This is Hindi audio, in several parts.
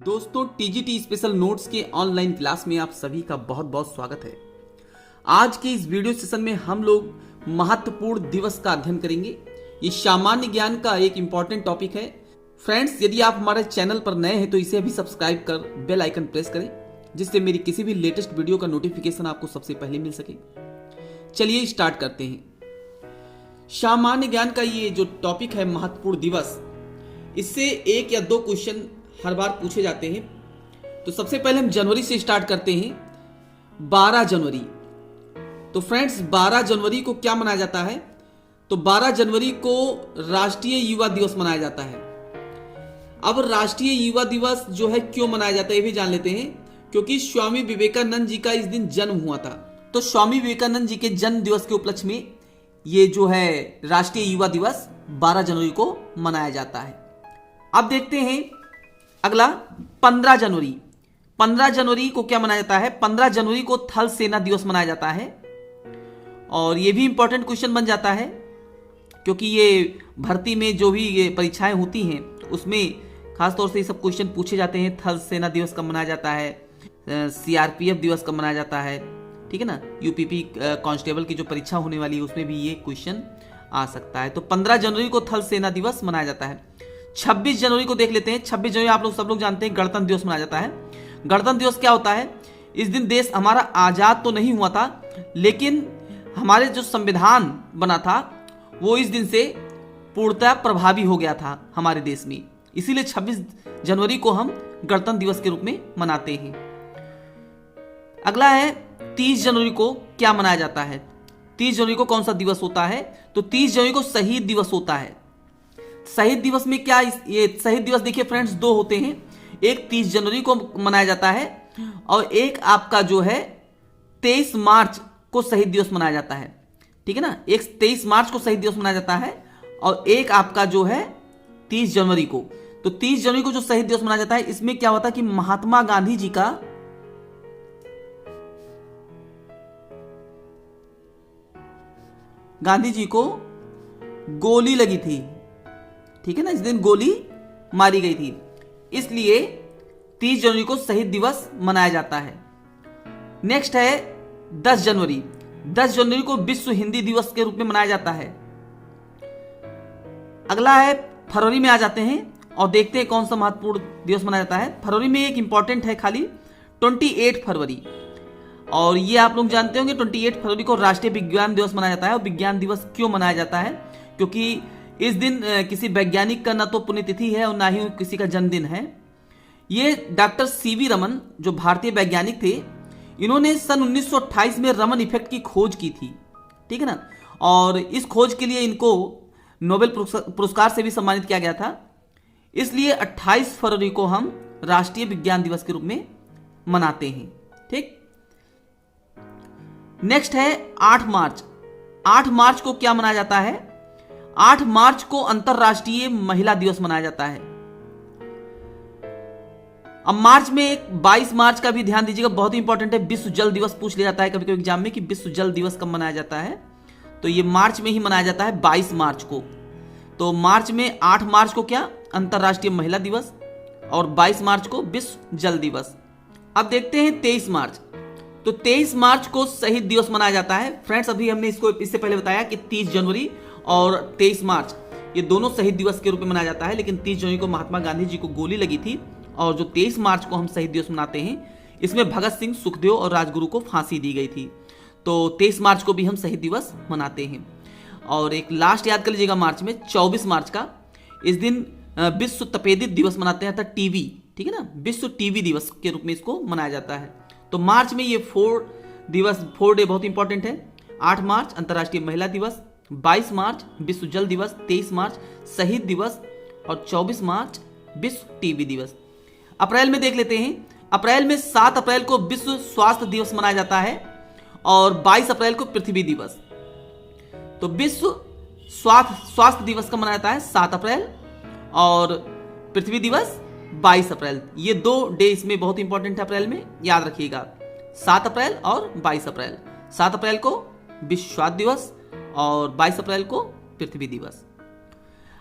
दोस्तों टीजीटी स्पेशल नोट्स के ऑनलाइन क्लास में आप सभी का बहुत बहुत स्वागत है। आज के इस वीडियो सेशन में हम लोग महत्वपूर्ण दिवस का अध्ययन करेंगे। ये सामान्य ज्ञान का एक इंपॉर्टेंट टॉपिक है। फ्रेंड्स, यदि आप हमारे चैनल पर नए हैं तो इसे अभी सब्सक्राइब कर बेल आइकन प्रेस करें, जिससे मेरी किसी भी लेटेस्ट वीडियो का नोटिफिकेशन आपको सबसे पहले मिल सके। चलिए स्टार्ट करते हैं। सामान्य ज्ञान का ये जो टॉपिक है महत्वपूर्ण दिवस, इससे एक या दो क्वेश्चन हर बार पूछे जाते हैं। तो सबसे पहले हम जनवरी से स्टार्ट करते हैं। 12 जनवरी। तो फ्रेंड्स, 12 जनवरी को क्या मनाया जाता है? तो 12 जनवरी को राष्ट्रीय युवा दिवस मनाया जाता है। अब राष्ट्रीय युवा दिवस जो है क्यों मनाया जाता है ये भी जान लेते हैं। क्योंकि स्वामी विवेकानंद जी का इस दिन जन्म हुआ था। तो स्वामी विवेकानंद जी के जन्म दिवस के उपलक्ष्य में ये जो है राष्ट्रीय युवा दिवस 12 जनवरी को मनाया जाता है। अब देखते हैं अगला 15 जनवरी। 15 जनवरी को क्या मनाया जाता है? 15 जनवरी को थल सेना दिवस मनाया जाता है। और ये भी इंपॉर्टेंट क्वेश्चन बन जाता है, क्योंकि ये भर्ती में जो भी ये परीक्षाएं होती हैं उसमें खासतौर से ये सब क्वेश्चन पूछे जाते हैं। थल सेना दिवस कब मनाया जाता है, सीआरपीएफ दिवस कब मनाया जाता है, ठीक है ना। यूपीपी कांस्टेबल की जो परीक्षा होने वाली है उसमें भी ये क्वेश्चन आ सकता है। तो 15 जनवरी को थल सेना दिवस मनाया जाता है। 26 जनवरी को देख लेते हैं। 26 जनवरी आप लोग सब लोग जानते हैं गणतंत्र दिवस मनाया जाता है। गणतंत्र दिवस क्या होता है? इस दिन देश हमारा आजाद तो नहीं हुआ था, लेकिन हमारे जो संविधान बना था वो इस दिन से पूर्णतः प्रभावी हो गया था हमारे देश में। इसीलिए 26 जनवरी को हम गणतंत्र दिवस के रूप में मनाते हैं। अगला है 30 जनवरी को क्या मनाया जाता है? 30 जनवरी को कौन सा दिवस होता है? तो 30 जनवरी को शहीद दिवस होता है। शहीद दिवस में क्या, ये शहीद दिवस देखिए फ्रेंड्स दो होते हैं। एक 30 जनवरी को मनाया जाता है और एक आपका जो है 23 मार्च को शहीद दिवस मनाया जाता है, ठीक है ना। एक 23 मार्च को शहीद दिवस मनाया जाता है और एक आपका जो है 30 जनवरी को। तो 30 जनवरी को जो शहीद दिवस मनाया जाता है, इसमें क्या होता है कि महात्मा गांधी जी को गोली लगी थी, ठीक है ना। इस दिन गोली मारी गई थी, इसलिए 30 जनवरी को शहीद दिवस मनाया जाता है। नेक्स्ट है 10 जनवरी। 10 जनवरी को विश्व हिंदी दिवस के रूप में मनाया जाता है। अगला है फरवरी में आ जाते हैं और देखते हैं कौन सा महत्वपूर्ण दिवस मनाया जाता है। फरवरी में एक इंपॉर्टेंट है खाली 28 फरवरी। और ये आप लोग जानते होंगे 28 फरवरी को राष्ट्रीय विज्ञान दिवस मनाया जाता है। और विज्ञान दिवस क्यों मनाया जाता है? क्योंकि इस दिन किसी वैज्ञानिक का ना तो पुण्यतिथि है और ना ही किसी का जन्मदिन है। ये डॉक्टर सीवी रमन जो भारतीय वैज्ञानिक थे, इन्होंने सन 1928 में रमन इफेक्ट की खोज की थी, ठीक है ना। और इस खोज के लिए इनको नोबेल पुरस्कार से भी सम्मानित किया गया था। इसलिए 28 फरवरी को हम राष्ट्रीय विज्ञान दिवस के रूप में मनाते हैं, ठीक। नेक्स्ट है 8 मार्च। 8 मार्च को क्या मनाया जाता है? 8 मार्च को अंतरराष्ट्रीय महिला दिवस मनाया जाता है। अब मार्च में एक 22 मार्च का भी ध्यान दीजिएगा, बहुत ही इंपॉर्टेंट है। विश्व जल दिवस पूछ लिया जाता है कभी कभी एग्जाम में कि विश्व जल दिवस कब मनाया जाता है। तो ये मार्च में ही मनाया जाता है 22 मार्च को। तो मार्च में 8 मार्च को क्या अंतरराष्ट्रीय महिला दिवस और 22 मार्च को विश्व जल दिवस। अब देखते हैं 23 मार्च। तो 23 मार्च को शहीद दिवस मनाया जाता है। फ्रेंड्स, अभी हमने इससे पहले बताया कि 30 जनवरी और 23 मार्च ये दोनों शहीद दिवस के रूप में मनाया जाता है, लेकिन 30 जनवरी को महात्मा गांधी जी को गोली लगी थी और जो 23 मार्च को हम शहीद दिवस मनाते हैं, इसमें भगत सिंह, सुखदेव और राजगुरु को फांसी दी गई थी। तो 23 मार्च को भी हम शहीद दिवस मनाते हैं। और एक लास्ट याद कर लीजिएगा मार्च में 24 मार्च का, इस दिन विश्व तपेदिक दिवस मनाते हैं, टीवी, ठीक है ना। विश्व टीवी दिवस के रूप में इसको मनाया जाता है। तो मार्च में ये 4 डे बहुत इंपॉर्टेंट है। 8 मार्च अंतर्राष्ट्रीय महिला दिवस, 22 मार्च विश्व जल दिवस, 23 मार्च शहीद दिवस और 24 मार्च विश्व टीबी दिवस। अप्रैल में देख लेते हैं। अप्रैल में 7 अप्रैल को विश्व स्वास्थ्य दिवस मनाया जाता है और 22 अप्रैल को पृथ्वी दिवस। तो विश्व स्वास्थ्य दिवस का मनाया जाता है 7 अप्रैल और पृथ्वी दिवस 22 अप्रैल। ये 2 डे इसमें बहुत इंपॉर्टेंट है अप्रैल में, याद रखिएगा, 7 अप्रैल और 22 अप्रैल। 7 अप्रैल को विश्व स्वास्थ्य दिवस और 22 अप्रैल को पृथ्वी दिवस।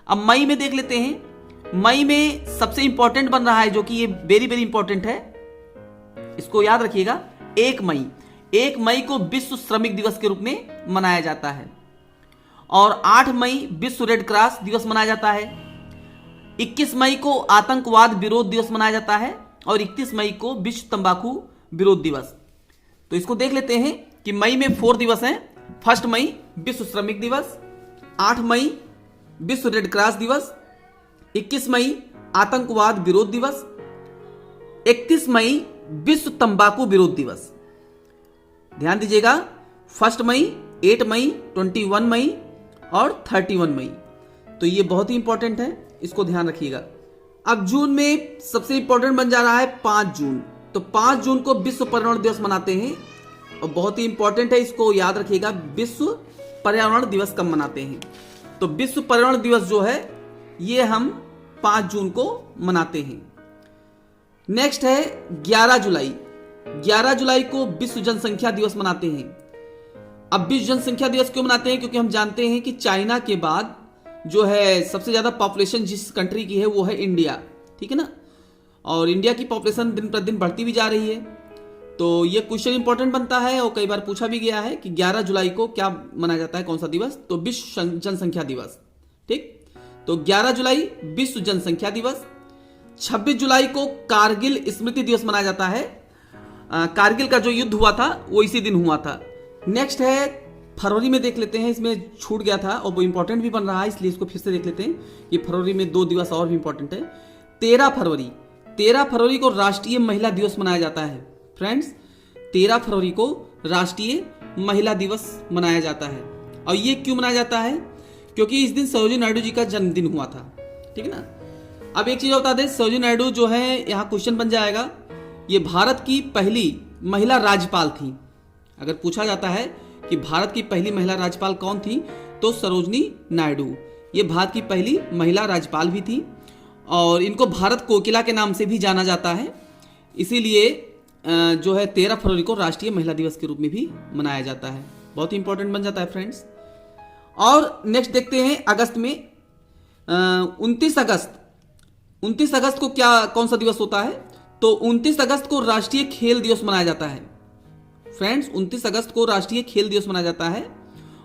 अब मई में देख लेते हैं। मई में सबसे इंपॉर्टेंट बन रहा है, जो कि ये वेरी वेरी इंपॉर्टेंट है, इसको याद रखिएगा। 1 मई को विश्व श्रमिक दिवस के रूप में मनाया जाता है और 8 मई विश्व रेड क्रॉस दिवस मनाया जाता है। 21 मई को आतंकवाद विरोध दिवस मनाया जाता है और 31 मई को विश्व तंबाकू विरोध दिवस। तो इसको देख लेते हैं कि मई में 4 दिवस हैं। 1 मई विश्व श्रमिक दिवस, 8 मई विश्व रेड क्रॉस दिवस, 21 मई आतंकवाद विरोध दिवस, 31 मई विश्व तंबाकू विरोध दिवस। ध्यान दीजिएगा, 1 मई, 8 मई, 21 मई और 31 मई। तो ये बहुत ही इंपॉर्टेंट है, इसको ध्यान रखिएगा। अब जून में सबसे इंपॉर्टेंट बन जा रहा है 5 जून। तो 5 जून को विश्व पर्यावरण दिवस मनाते हैं और बहुत ही इंपॉर्टेंट है, इसको याद रखिएगा। विश्व पर्यावरण दिवस कब मनाते हैं? तो विश्व पर्यावरण दिवस जो है ये हम 5 जून को मनाते हैं। नेक्स्ट है 11 जुलाई। 11 जुलाई को विश्व जनसंख्या दिवस मनाते हैं। अब विश्व जनसंख्या दिवस क्यों मनाते हैं? क्योंकि हम जानते हैं कि चाइना के बाद जो है सबसे ज्यादा पॉपुलेशन जिस कंट्री की है वो है इंडिया, ठीक है ना। और इंडिया की पॉपुलेशन दिन प्रतिदिन बढ़ती भी जा रही है। तो ये क्वेश्चन इंपॉर्टेंट बनता है और कई बार पूछा भी गया है कि 11 जुलाई को क्या मनाया जाता है, कौन सा दिवस? तो विश्व जनसंख्या दिवस, ठीक। तो 11 जुलाई विश्व जनसंख्या दिवस। 26 जुलाई को कारगिल स्मृति दिवस मनाया जाता है। कारगिल का जो युद्ध हुआ था वो इसी दिन हुआ था। नेक्स्ट है फरवरी में देख लेते हैं, इसमें छूट गया था और वो इंपॉर्टेंट भी बन रहा है, इसलिए इसको फिर से देख लेते हैं कि फरवरी में 2 दिवस और भी इंपॉर्टेंट है। 13 फरवरी को राष्ट्रीय महिला दिवस मनाया जाता है। फ्रेंड्स, 13 फरवरी को राष्ट्रीय महिला दिवस मनाया जाता है। और ये क्यों मनाया जाता है? क्योंकि इस दिन सरोजिनी नायडू जी का जन्मदिन हुआ था, ठीक है ना। अब एक चीज बता दें, सरोजिनी नायडू जो है, यहाँ क्वेश्चन बन जाएगा, ये भारत की पहली महिला राज्यपाल थी। अगर पूछा जाता है कि भारत की पहली महिला राज्यपाल कौन थी, तो सरोजिनी नायडू। ये भारत की पहली महिला राज्यपाल भी थी और इनको भारत कोकिला के नाम से भी जाना जाता है। इसीलिए जो है 13 फरवरी को राष्ट्रीय महिला दिवस के रूप में भी मनाया जाता है। बहुत ही इंपॉर्टेंट बन जाता है फ्रेंड्स। और नेक्स्ट देखते हैं अगस्त में 29 अगस्त को कौन सा दिवस होता है? तो 29 अगस्त को राष्ट्रीय खेल दिवस मनाया जाता है। फ्रेंड्स, 29 अगस्त को राष्ट्रीय खेल दिवस मनाया जाता है।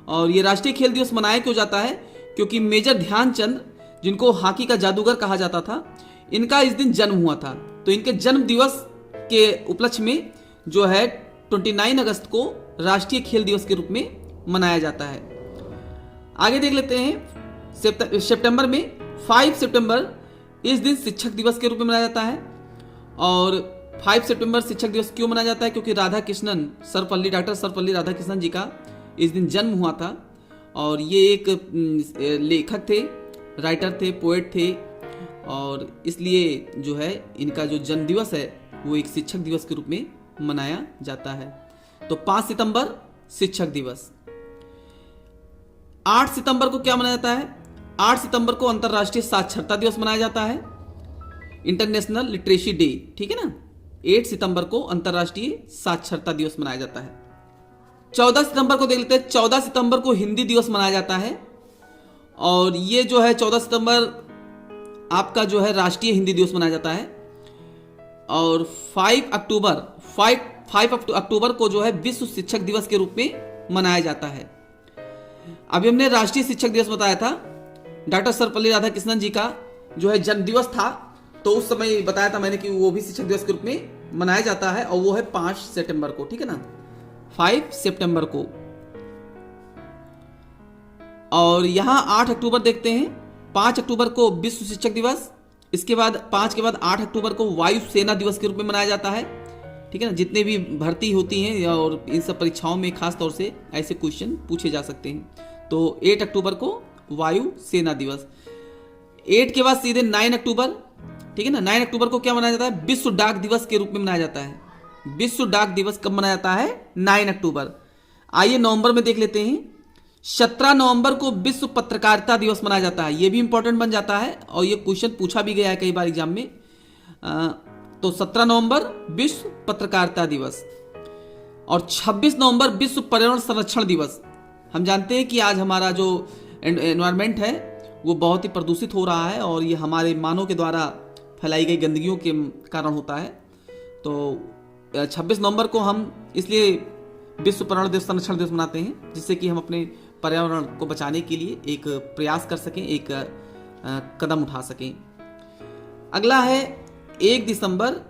और ये राष्ट्रीय खेल दिवस मनाया क्यों जाता है? क्योंकि मेजर ध्यानचंद, जिनको हॉकी का जादूगर कहा जाता था, इनका इस दिन जन्म हुआ था। तो इनके जन्म दिवस के उपलक्ष्य में जो है 29 अगस्त को राष्ट्रीय खेल दिवस के रूप में मनाया जाता है। आगे देख लेते हैं सितंबर में 5 सितंबर, इस दिन शिक्षक दिवस के रूप में मनाया जाता है। और 5 सितंबर शिक्षक दिवस क्यों मनाया जाता है? क्योंकि डॉक्टर सर्वपल्ली राधाकृष्णन जी का इस दिन जन्म हुआ था। और ये एक लेखक थे, राइटर थे, पोएट थे, और इसलिए जो है इनका जो जन्म दिवस है वो एक शिक्षक दिवस के रूप में मनाया जाता है। तो 5 सितंबर शिक्षक दिवस। 8 सितंबर को क्या मनाया जाता है? 8 सितंबर को अंतर्राष्ट्रीय साक्षरता दिवस मनाया जाता है, इंटरनेशनल लिटरेसी डे, ठीक है ना। 8 सितंबर को अंतर्राष्ट्रीय साक्षरता दिवस मनाया जाता है। 14 सितंबर को देख लेते हैं। 14 सितंबर को हिंदी दिवस मनाया जाता है। और ये जो है 14 सितंबर आपका जो है राष्ट्रीय हिंदी दिवस मनाया जाता है। और 5 अक्टूबर को जो है विश्व शिक्षक दिवस के रूप में मनाया जाता है। अभी हमने राष्ट्रीय शिक्षक दिवस बताया था, डॉक्टर सर्वपल्ली राधाकृष्णन जी का जो है जन्म दिवस था, तो उस समय बताया था मैंने कि वो भी शिक्षक दिवस के रूप में मनाया जाता है और वो है 5 सितंबर को, ठीक है ना, 5 सितंबर को। और यहां 8 अक्टूबर देखते हैं। 5 अक्टूबर को विश्व शिक्षक दिवस, इसके बाद 5 के बाद 8 अक्टूबर को वायु सेना दिवस के रूप में मनाया जाता है, ठीक है ना। जितने भी भर्ती होती हैं और इन सब परीक्षाओं में खास तौर से ऐसे क्वेश्चन पूछे जा सकते हैं। तो 8 अक्टूबर को वायु सेना दिवस। 8 के बाद सीधे 9 अक्टूबर, ठीक है ना। 9 अक्टूबर को क्या मनाया जाता है? विश्व डाक दिवस के रूप में मनाया जाता है। विश्व डाक दिवस कब मनाया जाता है? 9 अक्टूबर। आइए नवंबर में देख लेते हैं। 17 नवंबर को विश्व पत्रकारिता दिवस मनाया जाता है। यह भी इंपॉर्टेंट बन जाता है और यह क्वेश्चन पूछा भी गया है कई बार एग्जाम में। तो 17 नवंबर विश्व पत्रकारिता दिवस। और 26 नवंबर विश्व पर्यावरण संरक्षण दिवस। हम जानते हैं कि आज हमारा जो एनवायरनमेंट है वो बहुत ही प्रदूषित हो रहा है और ये हमारे मानव के द्वारा फैलाई गई गंदगियों के कारण होता है। तो 26 नवंबर को हम इसलिए विश्व पर्यावरण दिवस संरक्षण दिवस मनाते हैं, जिससे कि हम अपने पर्यावरण को बचाने के लिए एक प्रयास कर सकें, एक कदम उठा सकें। अगला है 1 दिसंबर।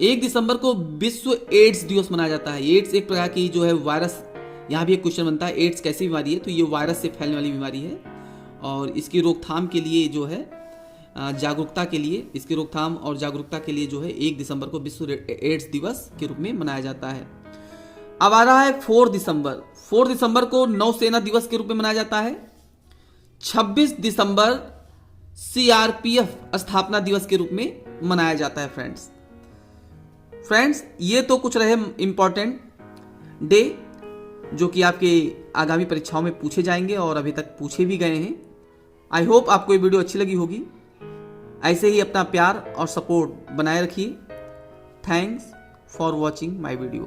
1 दिसंबर को विश्व एड्स दिवस मनाया जाता है। एड्स एक प्रकार की जो है वायरस, यहाँ भी एक क्वेश्चन बनता है, एड्स कैसी बीमारी है? तो ये वायरस से फैलने वाली बीमारी है और इसकी रोकथाम के लिए जो है जागरूकता के लिए, इसकी रोकथाम और जागरूकता के लिए जो है 1 दिसंबर को विश्व एड्स दिवस के रूप में मनाया जाता है। अब आ रहा है 4 दिसंबर। 4 दिसंबर को नौसेना दिवस के रूप में मनाया जाता है। 26 दिसंबर सीआरपीएफ स्थापना दिवस के रूप में मनाया जाता है। फ्रेंड्स ये तो कुछ रहे इंपॉर्टेंट डे जो कि आपके आगामी परीक्षाओं में पूछे जाएंगे और अभी तक पूछे भी गए हैं। आई होप आपको ये वीडियो अच्छी लगी होगी। ऐसे ही अपना प्यार और सपोर्ट बनाए रखिए। Thanks for watching my video.